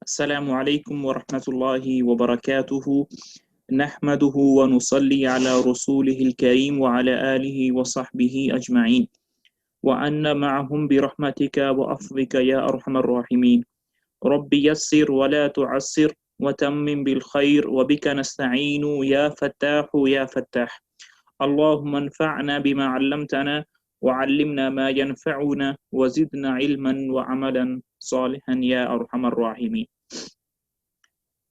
السلام عليكم ورحمة الله وبركاته. نحمده ونصلي على رسوله الكريم وعلى آله وصحبه أجمعين وأن معهم برحمتك وأفضلك يا أرحم الراحمين. رب يسر ولا تعسر وتمم بالخير وبك نستعين يا فتاح يا فتاح. اللهم انفعنا بما علمتنا وعلمنا ما ينفعنا وزدنا علما وعملا صالحا يا أرحم الراحمين.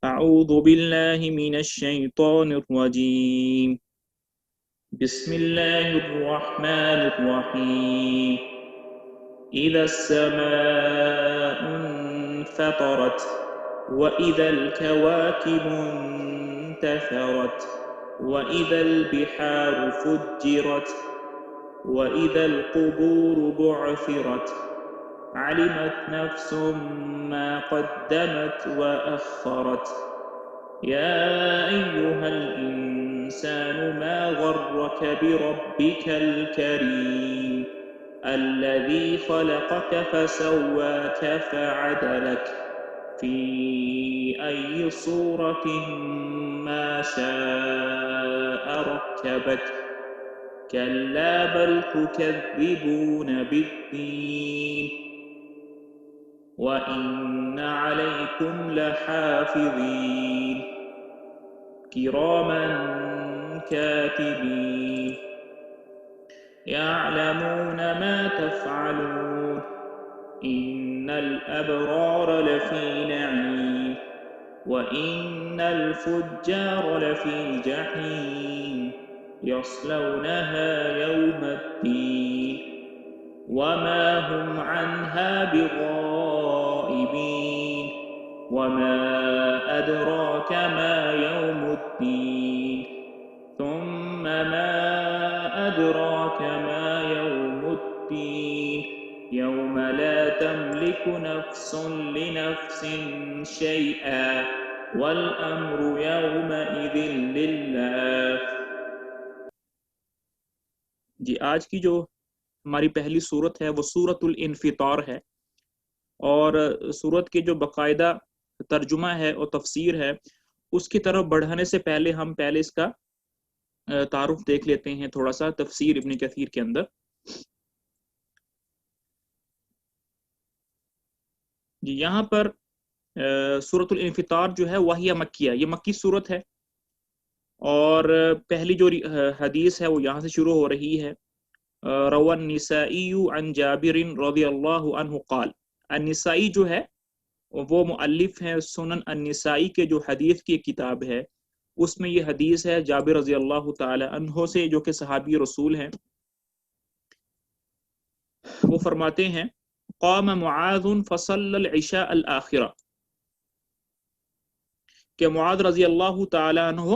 أعوذ بالله من الشيطان الرجيم. بسم الله الرحمن الرحيم. إذا السماء انفطرت وإذا الكواكب انتثرت وإذا البحار فجرت وإذا القبور بعثرت علمت نفس ما قدمت وأخرت يا أيها الإنسان ما غرك بربك الكريم الذي خلقك فسواك فعدلك في أي صورة ما شاء ركبك كلا بل تكذبون بالدين وإن عليكم لحافظين كراما كاتبين يعلمون ما تفعلون إن الأبرار لفي نعيم وإن الفجار لفي جحيم يصلونها يوم الدين وما هم عنها بغائبين وما أدراك ما يوم الدين ثم ما أدراك ما يوم الدين يوم لا تملك نفس لنفس شيئا والأمر يومئذ لله. جی آج کی جو ہماری پہلی صورت ہے وہ سورۃ الانفطار ہے، اور صورت کے جو باقاعدہ ترجمہ ہے اور تفسیر ہے اس کی طرف بڑھانے سے پہلے ہم پہلے اس کا تعارف دیکھ لیتے ہیں تھوڑا سا تفسیر ابن کثیر کے اندر. جی یہاں پر سورۃ الانفطار جو ہے وہی مکیہ، یہ مکی صورت ہے، اور پہلی جو حدیث ہے وہ یہاں سے شروع ہو رہی ہے. روى النسائی عن جابر رضی اللہ عنہ قال. النسائی جو ہے وہ مؤلف ہیں سنن النسائی کے جو حدیث کی کتاب ہے، اس میں یہ حدیث ہے جابر رضی اللہ تعالی عنہ سے، جو کہ صحابی رسول ہیں. وہ فرماتے ہیں قام معاذ فصلى العشاء الآخرہ، کہ معاذ رضی اللہ تعالی عنہ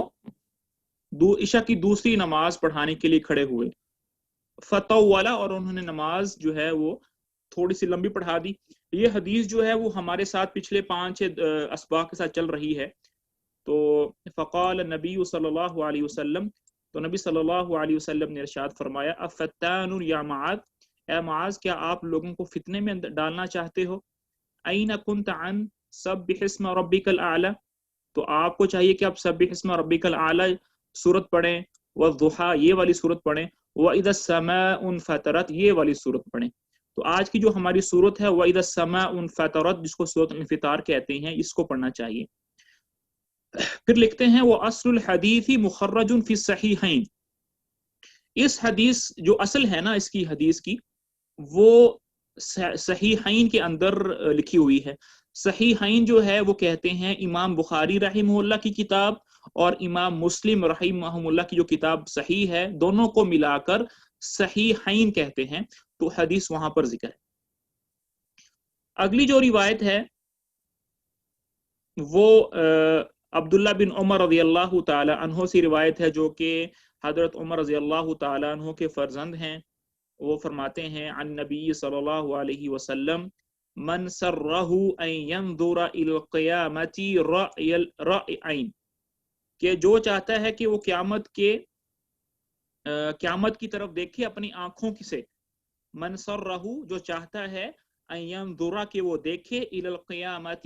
عشاء کی دوسری نماز پڑھانے کے لیے کھڑے ہوئے. فطولا، اور انہوں نے نماز جو ہے وہ تھوڑی سی لمبی پڑھا دی. یہ حدیث جو ہے وہ ہمارے ساتھ پچھلے 5 اسباق کے ساتھ چل رہی ہے. تو فقال نبی صلی اللہ علیہ وسلم، تو نبی صلی اللہ علیہ وسلم نے ارشاد فرمایا افتان یا معاذ، اے معاذ کیا آپ لوگوں کو فتنے میں ڈالنا چاہتے ہو؟ این کنت عن سبح اسم ربک الاعلی، تو آپ کو چاہیے کہ آپ سبح اسم ربک الاعلی سورت پڑھیں، والضحی یہ والی سورت پڑھیں، وَإِذَا السَّمَاءُ انفطرت یہ والی صورت پڑھیں. تو آج کی جو ہماری صورت ہے وَإِذَا السَّمَاءُ انفطرت، جس کو سورۃ الانفطار کہتے ہیں، اس کو پڑھنا چاہیے. پھر لکھتے ہیں وہ اصل الحدیث مخرج فی الصحیحین، اس حدیث جو اصل ہے نا اس کی حدیث کی، وہ صحیحین کے اندر لکھی ہوئی ہے. صحیحین جو ہے وہ کہتے ہیں امام بخاری رحمہ اللہ کی کتاب اور امام مسلم رحمہ اللہ کی جو کتاب صحیح ہے، دونوں کو ملا کر صحیحین کہتے ہیں. تو حدیث وہاں پر ذکر ہے. اگلی جو روایت ہے وہ عبداللہ بن عمر رضی اللہ تعالی عنہ سے روایت ہے، جو کہ حضرت عمر رضی اللہ تعالی عنہ کے فرزند ہیں. وہ فرماتے ہیں عن نبی صلی اللہ علیہ وسلم من سرہ ان ينظر الى القیامت رأی عین، کہ جو چاہتا ہے کہ وہ قیامت کی طرف دیکھے اپنی آنکھوں سے. من سرہ جو چاہتا ہے ان ينظر کہ وہ دیکھے الى القیامت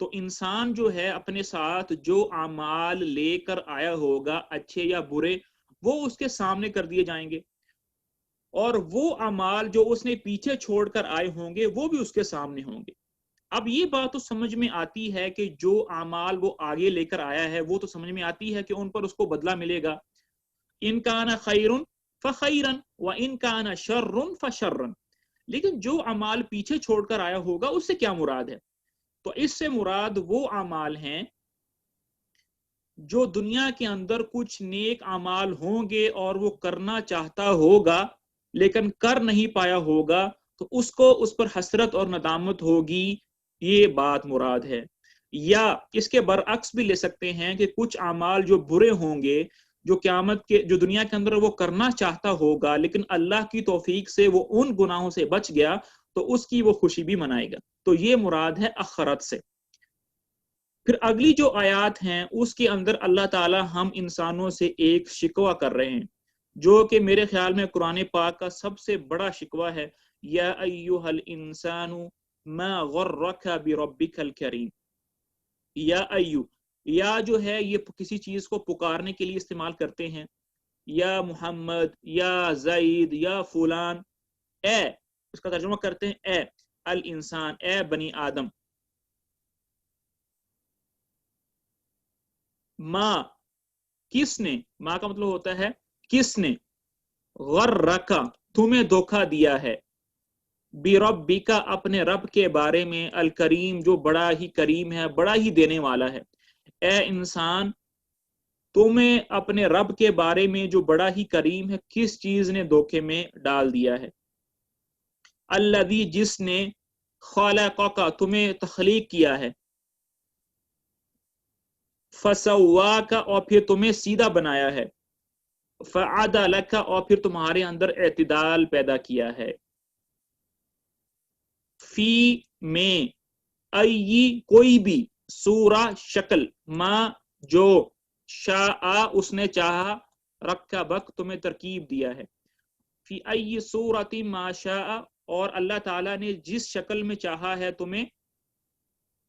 تو انسان جو ہے اپنے ساتھ جو اعمال لے کر آیا ہوگا اچھے یا برے وہ اس کے سامنے کر دیے جائیں گے، اور وہ اعمال جو اس نے پیچھے چھوڑ کر آئے ہوں گے وہ بھی اس کے سامنے ہوں گے۔ اب یہ بات تو سمجھ میں آتی ہے کہ جو اعمال وہ آگے لے کر آیا ہے وہ تو سمجھ میں آتی ہے کہ ان پر اس کو بدلہ ملے گا، ان کان خیرن فخیرن و ان کان شرن فشرن، لیکن جو اعمال پیچھے چھوڑ کر آیا ہوگا اس سے کیا مراد ہے؟ تو اس سے مراد وہ اعمال ہیں جو دنیا کے اندر کچھ نیک اعمال ہوں گے اور وہ کرنا چاہتا ہوگا لیکن کر نہیں پایا ہوگا، تو اس کو اس پر حسرت اور ندامت ہوگی، یہ بات مراد ہے۔ یا اس کے برعکس بھی لے سکتے ہیں کہ کچھ اعمال جو برے ہوں گے، جو قیامت کے جو دنیا کے اندر وہ کرنا چاہتا ہوگا لیکن اللہ کی توفیق سے وہ ان گناہوں سے بچ گیا تو اس کی وہ خوشی بھی منائے گا، تو یہ مراد ہے آخرت سے۔ پھر اگلی جو آیات ہیں اس کے اندر اللہ تعالی ہم انسانوں سے ایک شکوہ کر رہے ہیں جو کہ میرے خیال میں قرآن پاک کا سب سے بڑا شکوہ ہے، یا ایہا الانسان ما غرک بربک الکریم۔ یا ایو، یا جو ہے یہ کسی چیز کو پکارنے کے لیے استعمال کرتے ہیں، یا محمد، یا زید، یا فلان، اے، اس کا ترجمہ کرتے ہیں اے الانسان، اے بنی آدم۔ ماں، کس نے، ماں کا مطلب ہوتا ہے کس نے، غرکا، تمہیں دھوکہ دیا ہے، بربکا، اپنے رب کے بارے میں، الکریم، جو بڑا ہی کریم ہے، بڑا ہی دینے والا ہے۔ اے انسان، تمہیں اپنے رب کے بارے میں جو بڑا ہی کریم ہے کس چیز نے دھوکے میں ڈال دیا ہے؟ الذی، جس نے، خلقک، تمہیں تخلیق کیا ہے، فسواک، اور پھر تمہیں سیدھا بنایا ہے، فعدلک، اور پھر تمہارے اندر اعتدال پیدا کیا ہے، فی، میں، ای، کوئی بھی، سورہ، شکل، ما، جو، شاء، اس نے چاہا، رکبک، تمہیں ترکیب دیا ہے، فی ای صورت ما شاء، اور اللہ تعالیٰ نے جس شکل میں چاہا ہے تمہیں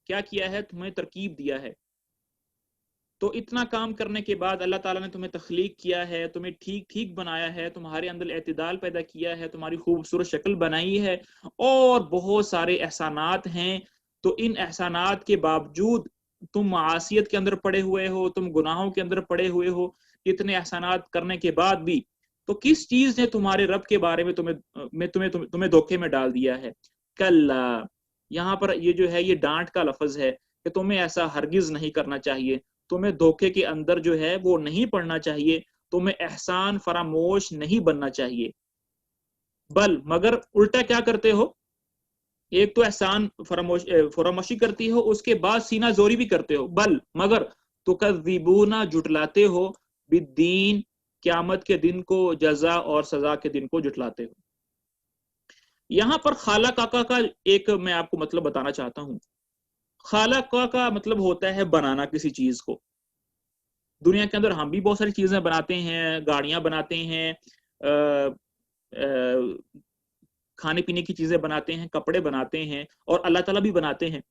کیا کیا ہے، تمہیں ترکیب دیا ہے۔ تو اتنا کام کرنے کے بعد اللہ تعالیٰ نے تمہیں تخلیق کیا ہے، تمہیں ٹھیک ٹھیک بنایا ہے، تمہارے اندر اعتدال پیدا کیا ہے، تمہاری خوبصورت شکل بنائی ہے، اور بہت سارے احسانات ہیں، تو ان احسانات کے باوجود تم معاصیت کے اندر پڑے ہوئے ہو، تم گناہوں کے اندر پڑے ہوئے ہو، اتنے احسانات کرنے کے بعد بھی تو کس چیز نے تمہارے رب کے بارے میں تمہیں دھوکے میں ڈال دیا ہے؟ کلا، یہاں پر یہ جو ہے یہ ڈانٹ کا لفظ ہے کہ تمہیں ایسا ہرگز نہیں کرنا چاہیے، تمہیں دھوکے کے اندر جو ہے وہ نہیں پڑنا چاہیے، تمہیں احسان فراموش نہیں بننا چاہیے، بل، مگر الٹا کیا کرتے ہو؟ ایک تو احسان فراموشی کرتی ہو، اس کے بعد سینہ زوری بھی کرتے ہو، بل، مگر، تکذبون، جھٹلاتے ہو، بالدین، قیامت کے دن کو، جزا اور سزا کے دن کو جھٹلاتے ہو۔ یہاں پر خالہ کاکا کا ایک میں آپ کو مطلب بتانا چاہتا ہوں۔ خالہ کا مطلب ہوتا ہے بنانا کسی چیز کو۔ دنیا کے اندر ہم بھی بہت ساری چیزیں بناتے ہیں، گاڑیاں بناتے ہیں، کھانے پینے کی چیزیں بناتے ہیں، کپڑے بناتے ہیں، اور اللہ تعالیٰ بھی بناتے ہیں۔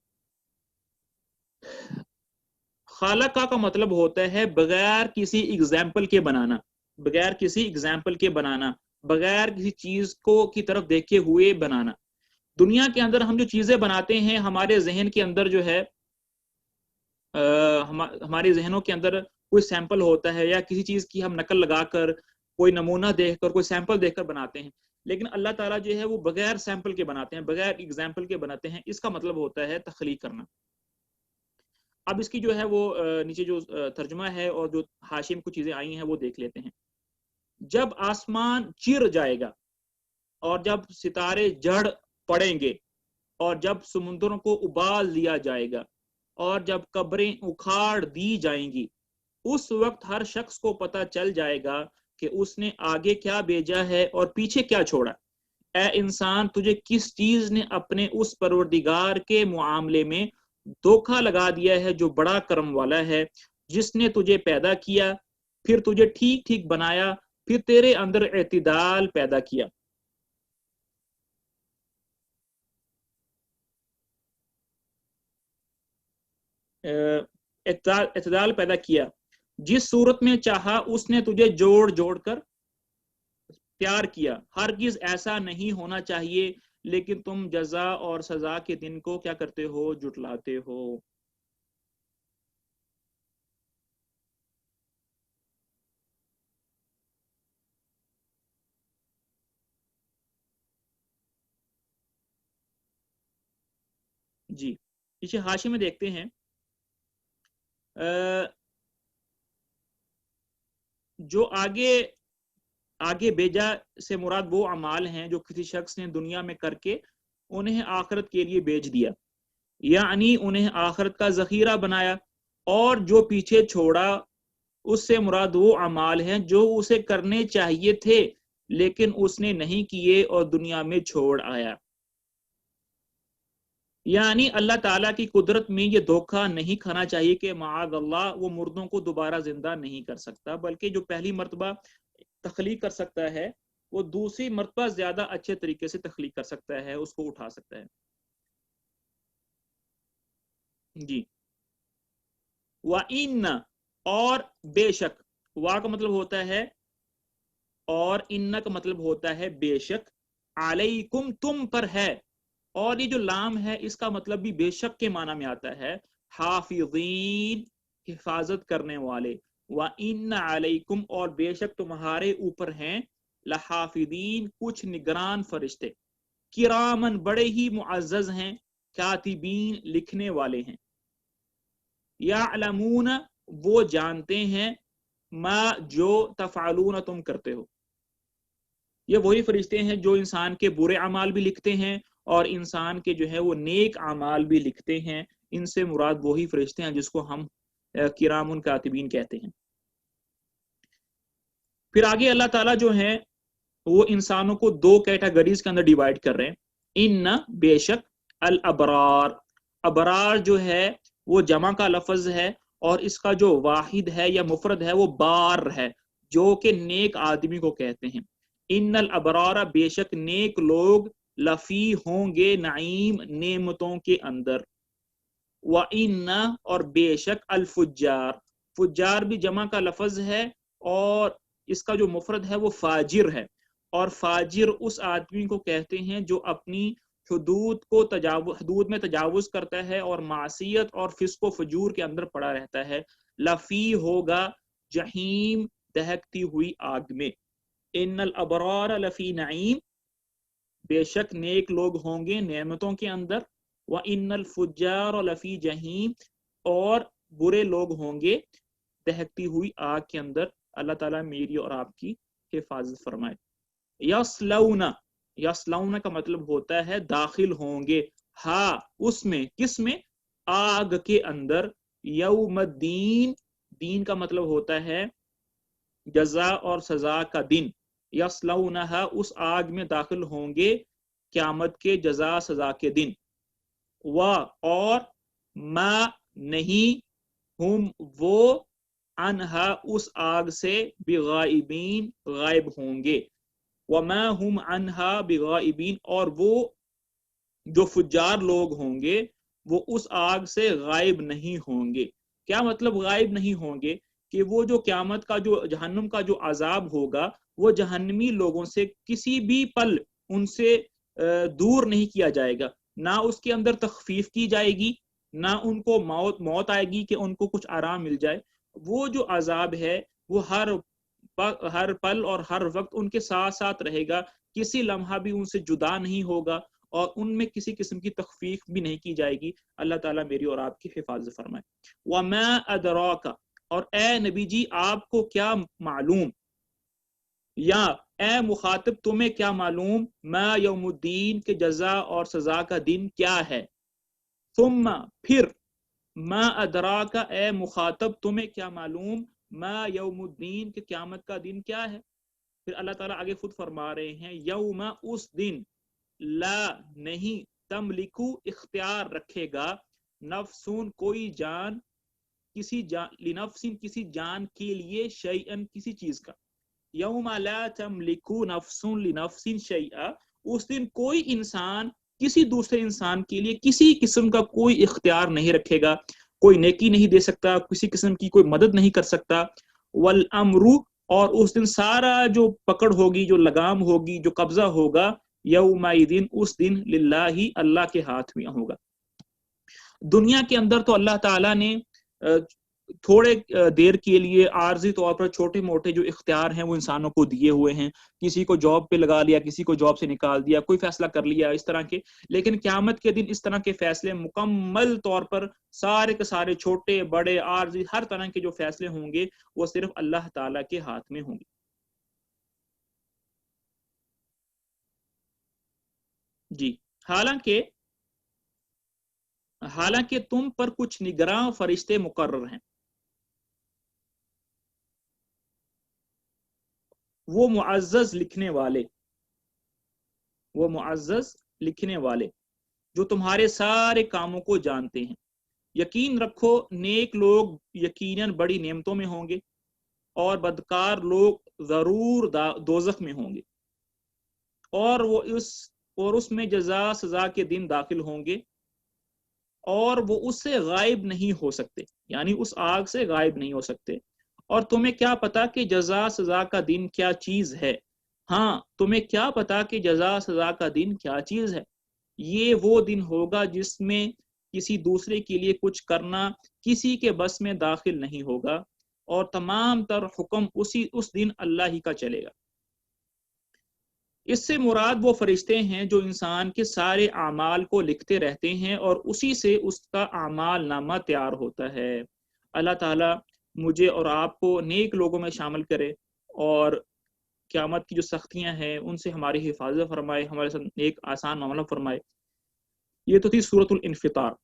خالق کا مطلب ہوتا ہے بغیر کسی ایگزامپل کے بنانا، بغیر کسی ایگزامپل کے بنانا، بغیر کسی چیز کو کی طرف دیکھے ہوئے بنانا۔ دنیا کے اندر ہم جو چیزیں بناتے ہیں ہمارے ذہن کے اندر جو ہے ہمارے ذہنوں کے اندر کوئی سیمپل ہوتا ہے، یا کسی چیز کی ہم نقل لگا کر، کوئی نمونہ دیکھ کر، کوئی سیمپل دیکھ کر بناتے ہیں، لیکن اللہ تعالیٰ جو ہے وہ بغیر سیمپل کے بناتے ہیں، بغیر ایگزامپل کے بناتے ہیں۔ اس کا مطلب ہوتا ہے تخلیق کرنا۔ اب اس کی جو ہے وہ نیچے جو ترجمہ ہے اور جو حاشیے میں کچھ چیزیں آئی ہیں وہ دیکھ لیتے ہیں۔ جب آسمان چیر جائے گا، اور جب ستارے جڑ پڑیں گے، اور جب سمندروں کو ابال دیا جائے گا، اور جب قبریں اکھاڑ دی جائیں گی، اس وقت ہر شخص کو پتہ چل جائے گا کہ اس نے آگے کیا بھیجا ہے اور پیچھے کیا چھوڑا۔ اے انسان، تجھے کس چیز نے اپنے اس پروردگار کے معاملے میں دھوکہ لگا دیا ہے جو بڑا کرم والا ہے، جس نے تجھے پیدا کیا، پھر تجھے ٹھیک ٹھیک بنایا، پھر تیرے اندر اعتدال پیدا کیا۔ اعتدال پیدا کیا، جس صورت میں چاہا اس نے تجھے جوڑ جوڑ کر تیار کیا، ہرگز ایسا نہیں ہونا چاہیے، لیکن تم جزا اور سزا کے دن کو کیا کرتے ہو؟ جٹلاتے ہو۔ جی پیچھے حاشی میں دیکھتے ہیں، جو آگے بھیجا سے مراد وہ اعمال ہیں جو کسی شخص نے دنیا میں کر کے انہیں آخرت کے لیے بیچ دیا، یعنی انہیں آخرت کا ذخیرہ بنایا، اور جو پیچھے چھوڑا اس سے مراد وہ اعمال ہیں جو اسے کرنے چاہیے تھے لیکن اس نے نہیں کیے اور دنیا میں چھوڑ آیا۔ یعنی اللہ تعالیٰ کی قدرت میں یہ دھوکہ نہیں کھانا چاہیے کہ معاذ اللہ وہ مردوں کو دوبارہ زندہ نہیں کر سکتا، بلکہ جو پہلی مرتبہ تخلیق کر سکتا ہے وہ دوسری مرتبہ زیادہ اچھے طریقے سے تخلیق کر سکتا ہے، اس کو اٹھا سکتا ہے۔ جی وَإِنَّ اور بے شک، وا کا مطلب ہوتا ہے اور ان کا مطلب ہوتا ہے بے شک، علیکم تم پر ہے، اور یہ جو لام ہے اس کا مطلب بھی بے شک کے معنی میں آتا ہے، حافظین حفاظت کرنے والے، وَإِنَّ عَلَيْكُمْ اور بے شک تمہارے اوپر ہیں، لحافظین کچھ نگران فرشتے، کرامن بڑے ہی معزز ہیں، کاتبین لکھنے والے ہیں، یعلمون وہ جانتے ہیں، ما جو تفعلون تم کرتے ہو۔ یہ وہی فرشتے ہیں جو انسان کے برے اعمال بھی لکھتے ہیں اور انسان کے جو ہے وہ نیک اعمال بھی لکھتے ہیں، ان سے مراد وہی فرشتے ہیں جس کو ہم کرام کاتبین کہتے ہیں۔ پھر آگے اللہ تعالیٰ جو ہے وہ انسانوں کو دو کیٹیگریز کے اندر ڈیوائیڈ کر رہے ہیں، ان بے شک، الابرار ابرار جو ہے وہ جمع کا لفظ ہے اور اس کا جو واحد ہے یا مفرد ہے وہ بار ہے، جو کہ نیک آدمی کو کہتے ہیں۔ ان الابرار بے شک نیک لوگ، لفی ہوں گے نعیم نعمتوں کے اندر، وَإِنَّ اور بے شک الفجار، فجار بھی جمع کا لفظ ہے اور اس کا جو مفرد ہے وہ فاجر ہے، اور فاجر اس آدمی کو کہتے ہیں جو اپنی حدود میں تجاوز کرتا ہے اور معصیت اور فسق و فجور کے اندر پڑا رہتا ہے، لفی ہوگا جہیم دہکتی ہوئی آگ میں۔ ان الابرار لفی نعیم بے شک نیک لوگ ہوں گے نعمتوں کے اندر، وَإِنَّ الْفُجَّارَ لَفِي جَحِيمٍ اور برے لوگ ہوں گے دہکتی ہوئی آگ کے اندر۔ اللہ تعالیٰ میری اور آپ کی حفاظت فرمائے۔ یصلون، یصلون کا مطلب ہوتا ہے داخل ہوں گے، ہاں اس میں، کس میں؟ آگ کے اندر، یوم الدین، دین کا مطلب ہوتا ہے جزا اور سزا کا دن، یصلونہا اس آگ میں داخل ہوں گے قیامت کے جزا سزا کے دن، اور ما نہیں ہم وہ انہا اس آگ سے بغائبین غائب ہوں گے، وما ہم انہا بغائبین اور وہ جو فجار لوگ ہوں گے وہ اس آگ سے غائب نہیں ہوں گے۔ کیا مطلب غائب نہیں ہوں گے؟ کہ وہ جو قیامت کا جو جہنم کا جو عذاب ہوگا وہ جہنمی لوگوں سے کسی بھی پل ان سے دور نہیں کیا جائے گا، نہ اس کے اندر تخفیف کی جائے گی، نہ ان کو موت آئے گی کہ ان کو کچھ آرام مل جائے۔ وہ جو عذاب ہے وہ ہر پل اور ہر وقت ان کے ساتھ ساتھ رہے گا، کسی لمحہ بھی ان سے جدا نہیں ہوگا اور ان میں کسی قسم کی تخفیف بھی نہیں کی جائے گی۔ اللہ تعالیٰ میری اور آپ کی حفاظت فرمائے۔ وَمَا أَدْرَاكَ اور اے نبی جی آپ کو کیا معلوم، یا اے مخاطب تمہیں کیا معلوم، ما یوم الدین کے جزا اور سزا کا دن کیا ہے، ثم پھر، ما ادراک اے مخاطب تمہیں کیا معلوم، ما یوم الدین کے قیامت کا دن کیا ہے۔ پھر اللہ تعالیٰ آگے خود فرما رہے ہیں، یوم اس دن، لا نہیں، تملکو اختیار رکھے گا، نفسون کوئی جان، لنفسن کسی جان کے لیے، شیئن کسی چیز کا، یوم لا تملکو نفس لنفس شیئا اس دن کوئی انسان کسی دوسرے انسان کے لیے کسی قسم کا کوئی اختیار نہیں رکھے گا، کوئی نیکی نہیں دے سکتا، کسی قسم کی کوئی مدد نہیں کر سکتا. والامر، اور اس دن سارا جو پکڑ ہوگی، جو لگام ہوگی، جو قبضہ ہوگا، یومئذ، اس دن للہ، اللہ کے ہاتھ میں ہوگا. دنیا کے اندر تو اللہ تعالیٰ نے تھوڑے دیر کے لیے عارضی طور پر چھوٹے موٹے جو اختیار ہیں وہ انسانوں کو دیے ہوئے ہیں. کسی کو جاب پہ لگا لیا، کسی کو جاب سے نکال دیا، کوئی فیصلہ کر لیا اس طرح کے. لیکن قیامت کے دن اس طرح کے فیصلے مکمل طور پر سارے کے سارے چھوٹے بڑے عارضی ہر طرح کے جو فیصلے ہوں گے وہ صرف اللہ تعالیٰ کے ہاتھ میں ہوں گے. جی، حالانکہ تم پر کچھ نگراں فرشتے مقرر ہیں، وہ معزز لکھنے والے جو تمہارے سارے کاموں کو جانتے ہیں. یقین رکھو نیک لوگ یقیناً بڑی نعمتوں میں ہوں گے، اور بدکار لوگ ضرور دوزخ میں ہوں گے، اور اس میں جزا سزا کے دن داخل ہوں گے، اور وہ اس سے غائب نہیں ہو سکتے، یعنی اس آگ سے غائب نہیں ہو سکتے. اور تمہیں کیا پتا کہ جزا سزا کا دن کیا چیز ہے؟ ہاں، تمہیں کیا پتا کہ جزا سزا کا دن کیا چیز ہے؟ یہ وہ دن ہوگا جس میں کسی دوسرے کے لیے کچھ کرنا کسی کے بس میں داخل نہیں ہوگا، اور تمام تر حکم اس دن اللہ ہی کا چلے گا. اس سے مراد وہ فرشتے ہیں جو انسان کے سارے اعمال کو لکھتے رہتے ہیں، اور اسی سے اس کا اعمال نامہ تیار ہوتا ہے. اللہ تعالیٰ مجھے اور آپ کو نیک لوگوں میں شامل کرے، اور قیامت کی جو سختیاں ہیں ان سے ہماری حفاظت فرمائے، ہمارے ساتھ ایک آسان معاملہ فرمائے. یہ تو تھی سورۃ الانفطار.